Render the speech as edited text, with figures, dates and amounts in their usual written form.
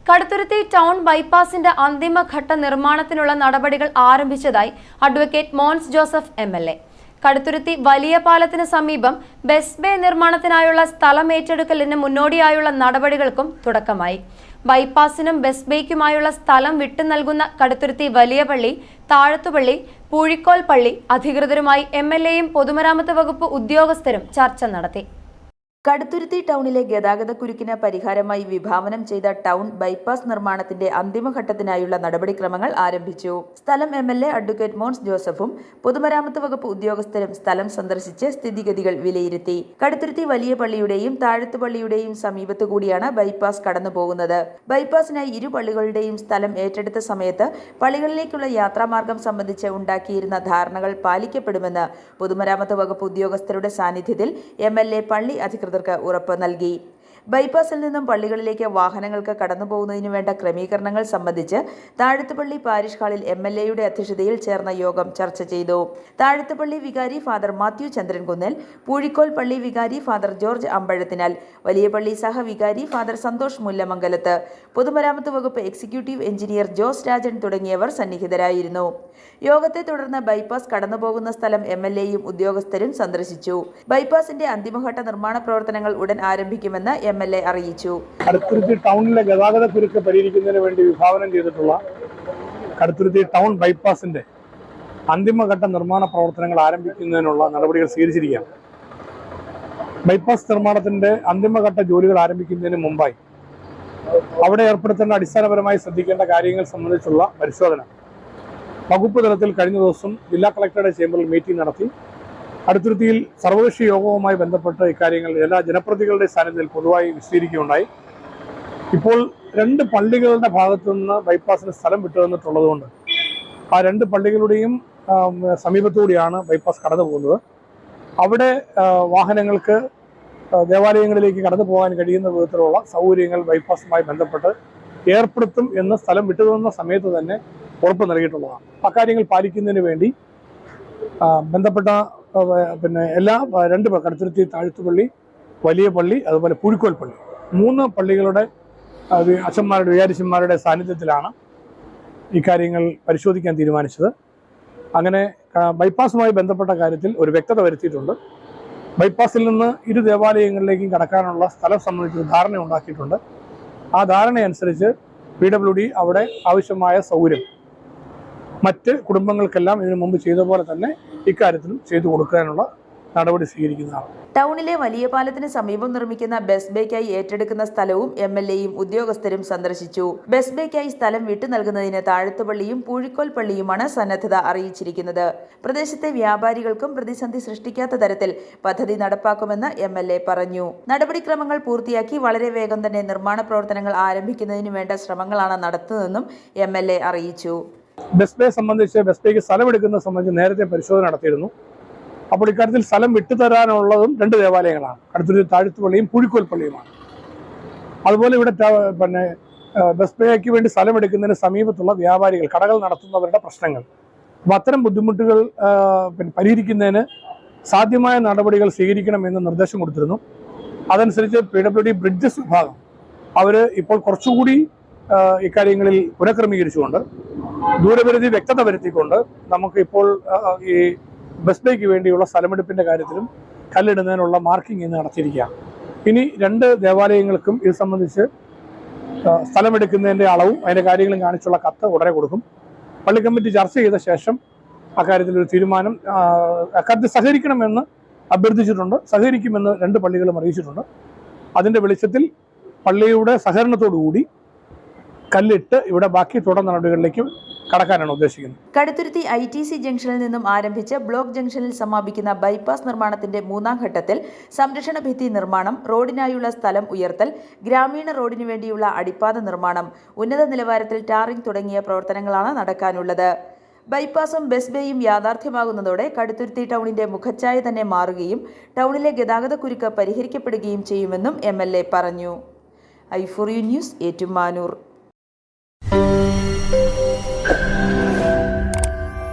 Kaduthuruthy town ബൈപ്പാസിന്റെ അന്തിമഘട്ട നിർമ്മാണത്തിനുള്ള നടപടികൾ ആരംഭിച്ചതായി advocate Mons Joseph MLA. Kaduthuruthy വലിയ പാലത്തിന് സമീപം ബസ് ബേ നിർമ്മാണത്തിനായുള്ള സ്ഥലം ഏറ്റെടുക്കലിന് മുന്നോടിയായുള്ള നടപടികൾക്കും തുടക്കമായി. ബൈപ്പാസിനും ബസ് ബേക്കുമായുള്ള സ്ഥലം വിട്ടു നൽകുന്ന കടുത്തുരുത്തി വലിയ പള്ളി, താഴത്തുപള്ളി, പൂഴിക്കോൽ പള്ളി അധികൃതരുമായി എം.എൽ.എയും പൊതുമരാമത്ത് വകുപ്പ് ഉദ്യോഗസ്ഥരും ചർച്ച നടത്തി. കടുത്തുരുത്തി ടൗണിലെ ഗതാഗതക്കുരുക്കിന് പരിഹാരമായി വിഭാവനം ചെയ്ത ടൗൺ ബൈപ്പാസ് നിർമ്മാണത്തിന്റെ അന്തിമഘട്ടത്തിനായുള്ള നടപടിക്രമങ്ങൾ ആരംഭിച്ചു. സ്ഥലം എം.എൽ.എ. അഡ്വക്കേറ്റ് മോൻസ് ജോസഫും പൊതുമരാമത്ത് വകുപ്പ് ഉദ്യോഗസ്ഥരും സ്ഥലം സന്ദർശിച്ച് സ്ഥിതിഗതികൾ വിലയിരുത്തി. കടുത്തുരുത്തി വലിയ പള്ളിയുടെയും താഴത്തുപള്ളിയുടെയും സമീപത്തുകൂടിയാണ് ബൈപ്പാസ് കടന്നുപോകുന്നത്. ബൈപ്പാസിനായി ഇരു പള്ളികളുടെയും സ്ഥലം ഏറ്റെടുത്ത സമയത്ത് പള്ളികളിലേക്കുള്ള യാത്രാമാർഗം സംബന്ധിച്ച് ഉണ്ടാക്കിയിരുന്ന ധാരണകൾ പാലിക്കപ്പെടുമെന്ന് പൊതുമരാമത്ത് വകുപ്പ് ഉദ്യോഗസ്ഥരുടെ സാന്നിധ്യത്തിൽ എം.എൽ.എ. പള്ളി അധികൃതർക്ക് ഉറപ്പ് നൽകി. ബൈപ്പാസിൽ നിന്നും പള്ളികളിലേക്ക് വാഹനങ്ങൾക്ക് കടന്നുപോകുന്നതിനു വേണ്ട ക്രമീകരണങ്ങൾ സംബന്ധിച്ച് താഴത്തുപള്ളി പാരിഷ് ഹാളിൽ എം.എൽ.എയുടെ അധ്യക്ഷതയിൽ ചേർന്ന യോഗം ചർച്ച ചെയ്തു. താഴത്തുപള്ളി വികാരി ഫാദർ മാത്യു ചന്ദ്രൻകുന്നേൽ, പൂഴിക്കോൽ പള്ളി വികാരി ഫാദർ ജോർജ് അമ്പഴത്തിനാൽ, വലിയ പള്ളി സഹവികാരി ഫാദർ സന്തോഷ് മുല്ലമംഗലത്ത്, പൊതുമരാമത്ത് വകുപ്പ് എക്സിക്യൂട്ടീവ് എഞ്ചിനീയർ ജോസ് രാജൻ തുടങ്ങിയവർ സന്നിഹിതരായിരുന്നു. യോഗത്തെ തുടർന്ന് ബൈപ്പാസ് കടന്നുപോകുന്ന സ്ഥലം എം.എൽ.എയും ഉദ്യോഗസ്ഥരും സന്ദർശിച്ചു. ബൈപ്പാസിന്റെ അന്തിമഘട്ട നിർമ്മാണ പ്രവർത്തനങ്ങൾ ഉടൻ ആരംഭിക്കുമെന്ന് എം.എൽ.എ. അറിയിച്ചു. കടുത്തുരുത്തി ടൗണിലെ ഗതാഗതക്കുരുക്ക് പരിഹരിക്കുന്നതിന് വേണ്ടി വിഭാവനം ചെയ്തിട്ടുള്ള കടുത്തുരുത്തി ടൗൺ ബൈപ്പാസിന്റെ അന്തിമഘട്ട നിർമ്മാണ പ്രവർത്തനങ്ങൾ ആരംഭിക്കുന്നതിനുള്ള നടപടികൾ സ്വീകരിച്ചിരിക്കുകയാണ്. ബൈപ്പാസ് നിർമ്മാണത്തിന്റെ അന്തിമഘട്ട ജോലികൾ ആരംഭിക്കുന്നതിന് മുമ്പായി അവിടെ ഏർപ്പെടുത്തേണ്ട അടിസ്ഥാനപരമായി ശ്രദ്ധിക്കേണ്ട കാര്യങ്ങൾ സംബന്ധിച്ചുള്ള പരിശോധന വകുപ്പ് തലത്തിൽ കഴിഞ്ഞ ദിവസം ജില്ലാ കളക്ടറുടെ ചേംബറിൽ മീറ്റിംഗ് നടത്തി. കടുത്തുരുത്തിയിൽ സർവകക്ഷി യോഗവുമായി ബന്ധപ്പെട്ട് ഇക്കാര്യങ്ങൾ എല്ലാ ജനപ്രതിനിധികളുടെ സാന്നിധ്യത്തിൽ പൊതുവായി വിശദീകരിക്കുകയുണ്ടായി. ഇപ്പോൾ രണ്ട് പള്ളികളുടെ ഭാഗത്തു നിന്ന് ബൈപ്പാസിന് സ്ഥലം വിട്ടുതന്നിട്ടുള്ളതുകൊണ്ട് ആ രണ്ട് പള്ളികളുടെയും സമീപത്തുകൂടിയാണ് ബൈപ്പാസ് കടന്നു പോകുന്നത്. അവിടെ വാഹനങ്ങൾക്ക് ദേവാലയങ്ങളിലേക്ക് കടന്നു പോകാൻ കഴിയുന്ന വിധത്തിലുള്ള സൗകര്യങ്ങൾ ബൈപ്പാസുമായി ബന്ധപ്പെട്ട് ഏർപ്പെടുത്തും എന്ന് സ്ഥലം വിട്ടുതന്ന സമയത്ത് തന്നെ ഉറപ്പ് നൽകിയിട്ടുള്ളതാണ്. അക്കാര്യങ്ങൾ പാലിക്കുന്നതിന് വേണ്ടി ബന്ധപ്പെട്ട എല്ലാ രണ്ട് കടുത്തുരുത്തി താഴത്തുപള്ളി, വലിയ പള്ളി, അതുപോലെ പൂഴിക്കോൽ പള്ളി, മൂന്ന് പള്ളികളുടെ അച്ഛന്മാരുടെ വികാരിച്ചന്മാരുടെ സാന്നിധ്യത്തിലാണ് ഇക്കാര്യങ്ങൾ പരിശോധിക്കാൻ തീരുമാനിച്ചത്. അങ്ങനെ ബൈപ്പാസുമായി ബന്ധപ്പെട്ട കാര്യത്തിൽ ഒരു വ്യക്തത വരുത്തിയിട്ടുണ്ട്. ബൈപ്പാസിൽ നിന്ന് ഇരു ദേവാലയങ്ങളിലേക്കും കടക്കാനുള്ള സ്ഥലം സംബന്ധിച്ച് ധാരണ ഉണ്ടാക്കിയിട്ടുണ്ട്. ആ ധാരണയനുസരിച്ച് PWD അവിടെ ആവശ്യമായ സൗകര്യം മറ്റ് കുടുംബങ്ങൾക്കെല്ലാം ഇതിനു മുമ്പ് ചെയ്ത പോലെ തന്നെ ഇക്കാര്യത്തിലും ചെയ്തു കൊടുക്കാനുള്ള നടപടി സ്വീകരിക്കുന്നതാണ്. ടൗണിലെ വലിയ പാലത്തിന് സമീപം നിർമ്മിക്കുന്ന ബസ് ബേക്കായി ഏറ്റെടുക്കുന്ന സ്ഥലവും എം.എൽ.എയും ഉദ്യോഗസ്ഥരും സന്ദർശിച്ചു. ബസ് ബേക്കായി സ്ഥലം വിട്ടു നൽകുന്നതിന് താഴത്തുപള്ളിയും പൂഴിക്കോൽ പള്ളിയുമാണ് സന്നദ്ധത അറിയിച്ചിരിക്കുന്നത്. പ്രദേശത്തെ വ്യാപാരികൾക്കും പ്രതിസന്ധി സൃഷ്ടിക്കാത്ത തരത്തിൽ പദ്ധതി നടപ്പാക്കുമെന്ന് എം.എൽ.എ. പറഞ്ഞു. നടപടിക്രമങ്ങൾ പൂർത്തിയാക്കി വളരെ വേഗം തന്നെ നിർമ്മാണ പ്രവർത്തനങ്ങൾ ആരംഭിക്കുന്നതിന് വേണ്ട ശ്രമങ്ങളാണ് നടത്തുന്നതെന്നും എം.എൽ.എ. അറിയിച്ചു. ബസ് ബേ സംബന്ധിച്ച് ബസ് ബേക്ക് സ്ഥലമെടുക്കുന്നത് സംബന്ധിച്ച് നേരത്തെ പരിശോധന നടത്തിയിരുന്നു. അപ്പോൾ ഇക്കാര്യത്തിൽ സ്ഥലം വിട്ടുതരാനുള്ളതും രണ്ട് ദേവാലയങ്ങളാണ്, കടുത്തുരുത്തി താഴത്തുപള്ളിയും പൂഴിക്കോൽ പള്ളിയുമാണ്. അതുപോലെ ഇവിടെ ബസ് ബേക്ക് വേണ്ടി സ്ഥലമെടുക്കുന്നതിന് സമീപത്തുള്ള വ്യാപാരികൾ, കടകൾ നടത്തുന്നവരുടെ പ്രശ്നങ്ങൾ, അപ്പം അത്തരം ബുദ്ധിമുട്ടുകൾ പരിഹരിക്കുന്നതിന് സാധ്യമായ നടപടികൾ സ്വീകരിക്കണമെന്ന് നിർദ്ദേശം കൊടുത്തിരുന്നു. അതനുസരിച്ച് PWD ബ്രിഡ്ജസ് വിഭാഗം അവർ ഇപ്പോൾ കുറച്ചുകൂടി ഇക്കാര്യങ്ങളിൽ പുനഃക്രമീകരിച്ചുകൊണ്ട് ദൂരപരിധി വ്യക്തത വരുത്തിക്കൊണ്ട് നമുക്ക് ഇപ്പോൾ ഈ ബസ് ബേക്ക് വേണ്ടിയുള്ള സ്ഥലമെടുപ്പിന്റെ കാര്യത്തിലും കല്ലിടുന്നതിനുള്ള മാർക്കിംഗ് ഇന്ന് നടത്തിയിരിക്കുകയാണ്. ഇനി രണ്ട് ദേവാലയങ്ങൾക്കും ഇത് സംബന്ധിച്ച് സ്ഥലമെടുക്കുന്നതിന്റെ അളവും അതിന്റെ കാര്യങ്ങളും കാണിച്ചുള്ള കത്ത് ഉടനെ കൊടുക്കും. പള്ളി കമ്മിറ്റി ചർച്ച ചെയ്ത ശേഷം അക്കാര്യത്തിൽ ഒരു തീരുമാനം അക്കാര്യത്തിൽ സഹകരിക്കണമെന്ന് അഭ്യർത്ഥിച്ചിട്ടുണ്ട്. സഹകരിക്കുമെന്ന് രണ്ട് പള്ളികളും അറിയിച്ചിട്ടുണ്ട്. അതിന്റെ വെളിച്ചത്തിൽ പള്ളിയുടെ സഹകരണത്തോടുകൂടി കല്ലിട്ട് ഇവിടെ ബാക്കി തുടർ നടപടികളിലേക്ക് കടക്കാനാണ് ഉദ്ദേശിക്കുന്നത്. കടുത്തുരുത്തി ITC ജംഗ്ഷനിൽ നിന്നും ആരംഭിച്ച് ബ്ലോക്ക് ജംഗ്ഷനിൽ സമാപിക്കുന്ന ബൈപ്പാസ് നിർമ്മാണത്തിന്റെ മൂന്നാം ഘട്ടത്തിൽ സംരക്ഷണ ഭിത്തി നിർമ്മാണം, റോഡിനായുള്ള സ്ഥലം ഉയർത്തൽ, ഗ്രാമീണ റോഡിനു വേണ്ടിയുള്ള അടിപ്പാത നിർമ്മാണം, ഉന്നത നിലവാരത്തിൽ ടാറിംഗ് തുടങ്ങിയ പ്രവർത്തനങ്ങളാണ് നടക്കാനുള്ളത്. ബൈപ്പാസും ബസ് ബേയും യാഥാർത്ഥ്യമാകുന്നതോടെ കടുത്തുരുത്തി ടൗണിന്റെ മുഖച്ഛായ തന്നെ മാറുകയും ടൗണിലെ ഗതാഗതക്കുരുക്ക് പരിഹരിക്കപ്പെടുകയും ചെയ്യുമെന്നും എം.എൽ.എ. പറഞ്ഞു. i4u news, Ettumanoor.